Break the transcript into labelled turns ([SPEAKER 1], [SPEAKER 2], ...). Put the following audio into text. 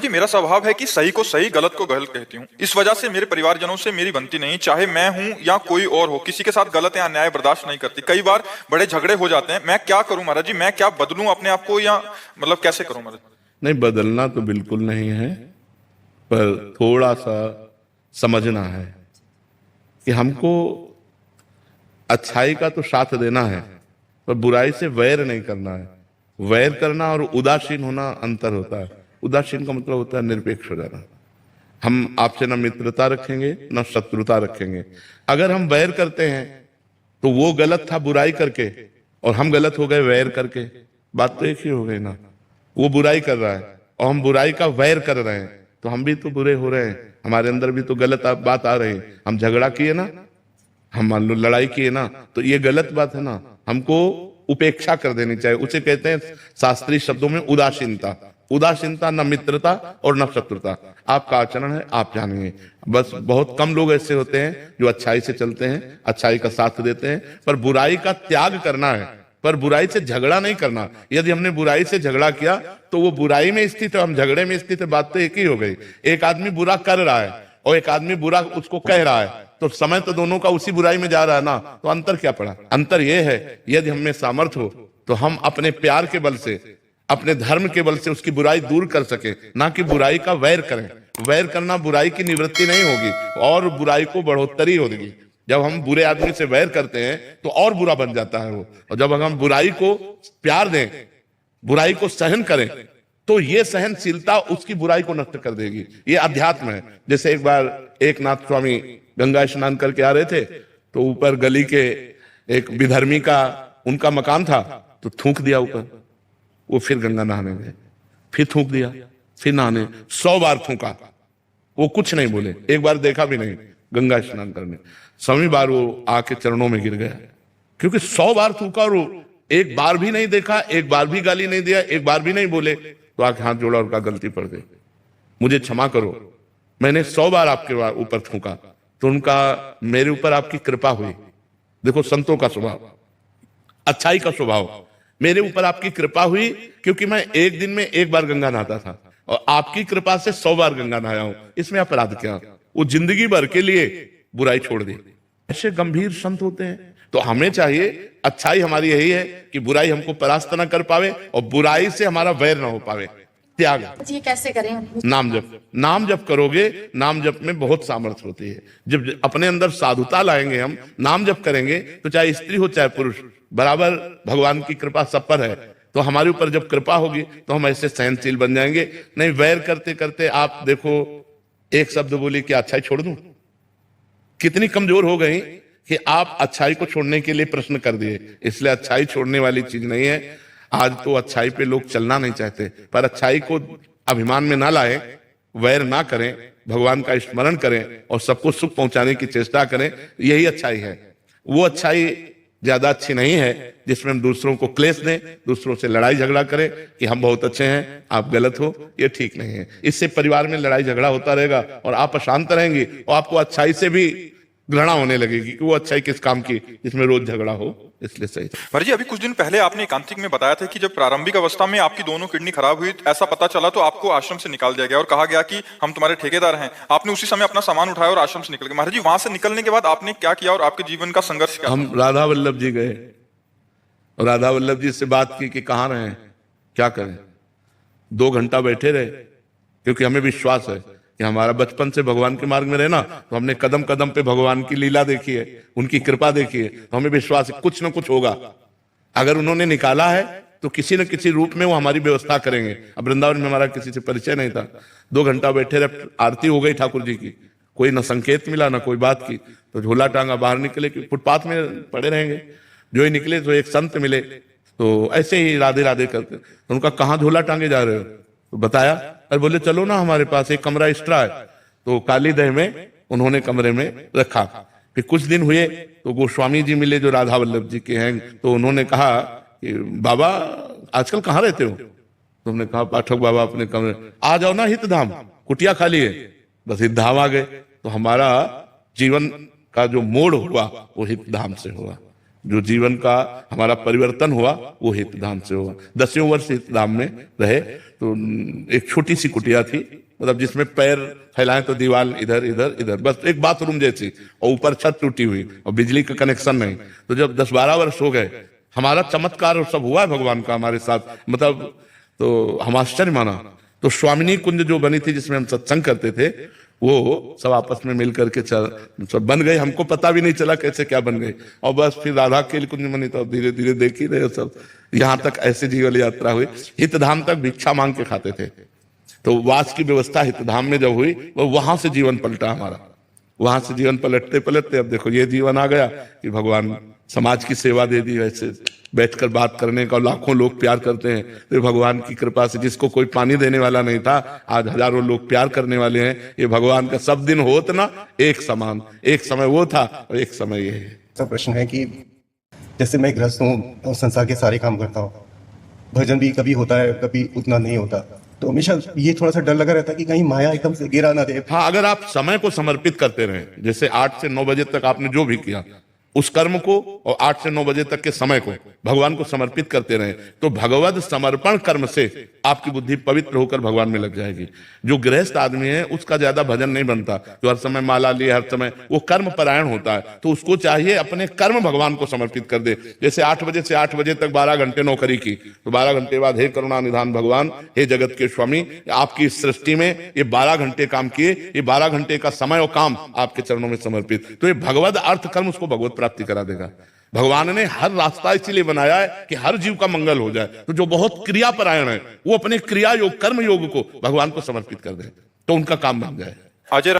[SPEAKER 1] जी मेरा स्वभाव है कि सही को सही गलत को गलत कहती हूँ। इस वजह से मेरे परिवारजनों से मेरी बनती नहीं, चाहे मैं हूँ या कोई और हो। किसी के साथ गलत या अन्याय बर्दाश्त नहीं करती। कई बार बड़े झगड़े हो जाते हैं। मैं क्या करूं महाराज जी? मैं क्या बदलूं अपने आप को, या मतलब कैसे करूं महाराज?
[SPEAKER 2] नहीं, बदलना तो बिल्कुल नहीं है, पर थोड़ा सा समझना है कि हमको अच्छाई का तो साथ देना है, पर बुराई से वैर नहीं करना है। वैर करना और उदासीन होना अंतर होता है। उदासीन का मतलब होता है निरपेक्ष हो जाना। हम आपसे न मित्रता रखेंगे न शत्रुता रखेंगे। अगर हम वैर करते हैं तो वो गलत था बुराई करके, और हम गलत हो गए वैर करके, बात तो एक ही हो गई ना। वो बुराई कर रहा है और हम बुराई का वैर कर रहे हैं, तो हम भी तो बुरे हो रहे हैं। हमारे अंदर भी तो गलत बात आ रही है। हम झगड़ा किए ना, हम मान लो लड़ाई किए ना, तो ये गलत बात है ना। हमको उपेक्षा कर देनी चाहिए। उसे कहते हैं शास्त्रीय शब्दों में उदासीनता। उदासीनता न मित्रता और न शत्रुता। आपका आचरण है, आप जानिए। बस बहुत कम लोग ऐसे होते हैं जो अच्छाई से चलते हैं, अच्छाई का साथ देते हैं, पर बुराई का त्याग करना है, पर बुराई से झगड़ा नहीं करना। यदि हमने बुराई से झगड़ा किया तो वो बुराई में स्थित है, हम झगड़े में स्थित है, बात तो एक ही हो गई। एक आदमी बुरा कर रहा है और एक आदमी बुरा उसको कह रहा है, तो समय तो दोनों का उसी बुराई में जा रहा है ना। तो अंतर क्या पड़ा? अंतर यह है, यदि हमें सामर्थ्य हो तो हम अपने प्यार के बल से, अपने धर्म के बल से उसकी बुराई दूर कर सके, ना कि बुराई का वैर करें। वैर करना बुराई की निवृत्ति नहीं होगी और बुराई को बढ़ोतरी होगी। जब हम बुरे आदमी से वैर करते हैं तो और बुरा बन जाता है वो। और जब हम बुराई को प्यार दें, बुराई को सहन करें, तो ये सहनशीलता उसकी बुराई को नष्ट कर देगी। ये अध्यात्म है। जैसे एक बार एक नाथ स्वामी गंगा स्नान करके आ रहे थे, तो ऊपर गली के एक विधर्मी का उनका मकान था, तो थूक दिया ऊपर। वो फिर गंगा नहाने गए, फिर थूक दिया, फिर नहाने। 100 बार थूका, वो कुछ नहीं बोले, एक बार देखा भी नहीं गंगा स्नान करने। 100वीं बार वो आके चरणों में गिर गया, क्योंकि 100 बार थूका और एक बार भी नहीं देखा, एक बार भी गाली नहीं दिया, एक बार भी नहीं बोले। तो आके हाथ जोड़ा और कहा गलती पड़ गई, मुझे क्षमा करो, मैंने 100 बार आपके ऊपर थूका। तो उनका मेरे ऊपर आपकी कृपा हुई। देखो संतों का स्वभाव, अच्छाई का स्वभाव। मेरे ऊपर आपकी कृपा हुई क्योंकि मैं एक दिन में एक बार गंगा नहाता था, और आपकी कृपा से 100 बार गंगा नहाया हूं। इसमें अपराध क्या? वो जिंदगी भर के लिए बुराई छोड़ दी। ऐसे गंभीर संत होते हैं। तो हमें चाहिए, अच्छाई हमारी यही है कि बुराई हमको परास्त न कर पावे और बुराई से हमारा वैर न हो पावे। त्याग।
[SPEAKER 3] ये कैसे करें?
[SPEAKER 2] नाम जप। नाम जप करोगे, नाम जप में बहुत सामर्थ्य होती है। जब अपने अंदर साधुता लाएंगे, हम नाम जप करेंगे, तो चाहे स्त्री हो चाहे पुरुष, बराबर भगवान की कृपा सब पर है। तो हमारे ऊपर जब कृपा होगी तो हम ऐसे सहनशील बन जाएंगे। नहीं, वैर करते करते आप देखो, एक शब्द बोली कि अच्छाई छोड़ दूं, कितनी कमजोर हो गई कि आप अच्छाई को छोड़ने के लिए प्रश्न कर दिए। इसलिए अच्छाई छोड़ने वाली चीज नहीं है। आज तो अच्छाई पे लोग चलना नहीं चाहते, पर अच्छाई को अभिमान में ना लाएं, वैर ना करें, भगवान का स्मरण करें और सबको सुख पहुंचाने की चेष्टा करें। यही अच्छाई है। वो अच्छाई ज्यादा अच्छी नहीं है जिसमें हम दूसरों को क्लेश दें, दूसरों से लड़ाई झगड़ा करें कि हम बहुत अच्छे हैं, आप गलत हो। ये ठीक नहीं है। इससे परिवार में लड़ाई झगड़ा होता रहेगा और आप अशांत रहेंगी, और आपको अच्छाई से भी घृणा होने लगेगी कि वो अच्छाई किस काम की जिसमें रोज झगड़ा हो। इसलिए सही।
[SPEAKER 1] महाराज जी अभी कुछ दिन पहले आपने एकांतिक में बताया था कि जब प्रारंभिक अवस्था में आपकी दोनों किडनी खराब हुई, ऐसा पता चला तो आपको आश्रम से निकाल दिया गया और कहा गया कि हम तुम्हारे ठेकेदार हैं। आपने उसी समय अपना सामान उठाया और आश्रम से निकल गए। महाराज जी वहां से निकलने के बाद आपने क्या किया और आपके जीवन का संघर्ष क्या?
[SPEAKER 2] हम राधा वल्लभ जी गए, राधा वल्लभ जी से बात की कि कहाँ रहे, क्या करें। 2 घंटा बैठे रहे, क्योंकि हमें विश्वास है कि हमारा बचपन से भगवान के मार्ग में रहना, तो हमने कदम कदम पे भगवान की लीला देखी है, उनकी कृपा देखी है, तो हमें विश्वास है कुछ ना कुछ होगा। अगर उन्होंने निकाला है तो किसी न किसी रूप में वो हमारी व्यवस्था करेंगे। अब वृंदावन में हमारा किसी से परिचय नहीं था। 2 घंटा बैठे रहे, आरती हो गई ठाकुर जी की, कोई न संकेत मिला ना कोई बात की। तो झोला टांगा बाहर निकले कि फुटपाथ में पड़े रहेंगे। जो ही निकले तो एक संत मिले, तो ऐसे ही राधे राधे करते। तो उनका कहाँ झोला टांगे जा रहे हो? तो बताया। अरे बोले चलो ना, हमारे पास एक कमरा एक्स्ट्रा है। तो काली दह में उन्होंने कमरे में रखा। फिर कुछ दिन हुए तो गोस्वामी जी मिले जो राधा वल्लभ जी के हैं। तो उन्होंने कहा कि बाबा आजकल कहाँ रहते हो? तो हमने कहा पाठक बाबा अपने कमरे। आ जाओ ना हितधाम, कुटिया खाली है। बस हितधाम आ गए। तो हमारा जीवन का जो मोड़ हुआ वो हितधाम से हुआ। जो जीवन का हमारा परिवर्तन हुआ वो हितधाम से हुआ। 10वें वर्ष हितधाम में रहे तो एक छोटी सी कुटिया थी, मतलब जिसमें पैर फैलाएं तो दीवार इधर इधर इधर, बस एक बाथरूम जैसी, और ऊपर छत टूटी हुई और बिजली का कनेक्शन नहीं। तो जब 10-12 वर्ष हो गए, हमारा चमत्कार और सब हुआ है भगवान का हमारे साथ, मतलब तो हम आश्चर्य माना। तो स्वामिनी कुंज जो बनी थी जिसमें हम सत्संग करते थे, वो सब आपस में मिल करके सब बन गई, हमको पता भी नहीं चला कैसे क्या बन गई। और बस फिर राधा के कुंज बनी, तो धीरे धीरे देख ही रहे सब, यहाँ तक ऐसे जीवन यात्रा हुई। हितधाम तक भिक्षा मांग के खाते थे, तो वास की व्यवस्था हितधाम में जब हुई, वो वहां से जीवन पलटा हमारा। वहां से जीवन पलटते पलटते अब देखो ये जीवन आ गया कि भगवान समाज की सेवा दे दी, वैसे बैठकर बात करने का लाखों लोग प्यार करते हैं। तो भगवान की कृपा से जिसको कोई पानी देने वाला नहीं था, आज हजारों लोग प्यार करने वाले हैं। ये भगवान का सब दिन होत ना एक समान, एक समय वो था और एक समय ये है।
[SPEAKER 3] तो प्रश्न है कि जैसे मैं गृहस्थ हूँ और संसार के सारे काम करता हूँ, भजन भी कभी होता है कभी उतना नहीं होता, तो हमेशा ये थोड़ा सा डर लगा रहता है कि कहीं माया एकदम से गिरा ना दे।
[SPEAKER 2] हाँ, अगर आप समय को समर्पित करते रहे, जैसे 8 से 9 बजे तक आपने जो भी किया उस कर्म को, और 8 से 9 बजे तक के समय को भगवान को समर्पित करते रहे, तो भगवद समर्पण कर्म से आपकी बुद्धि पवित्र होकर भगवान में लग जाएगी। जो गृहस्थ आदमी है उसका ज्यादा भजन नहीं बनता, जो हर समय माला लिए हर समय, वो कर्म परायण होता है। तो उसको चाहिए अपने कर्म भगवान को समर्पित कर दे। जैसे 8 बजे से 8 बजे तक 12 घंटे नौकरी की, तो 12 घंटे बाद हे करुणा निधान भगवान, हे जगत के स्वामी, आपकी सृष्टि में ये 12 घंटे काम किए, ये 12 घंटे का समय और काम आपके चरणों में समर्पित, तो ये भगवद अर्थ कर्म उसको भगवत प्राप्ति करा देगा। भगवान ने हर रास्ता इसीलिए बनाया है कि हर जीव का मंगल हो जाए। तो जो बहुत क्रियापरायण है वो अपने क्रिया योग कर्म योग को भगवान को समर्पित कर दे, तो उनका काम बन जाए।
[SPEAKER 1] अजय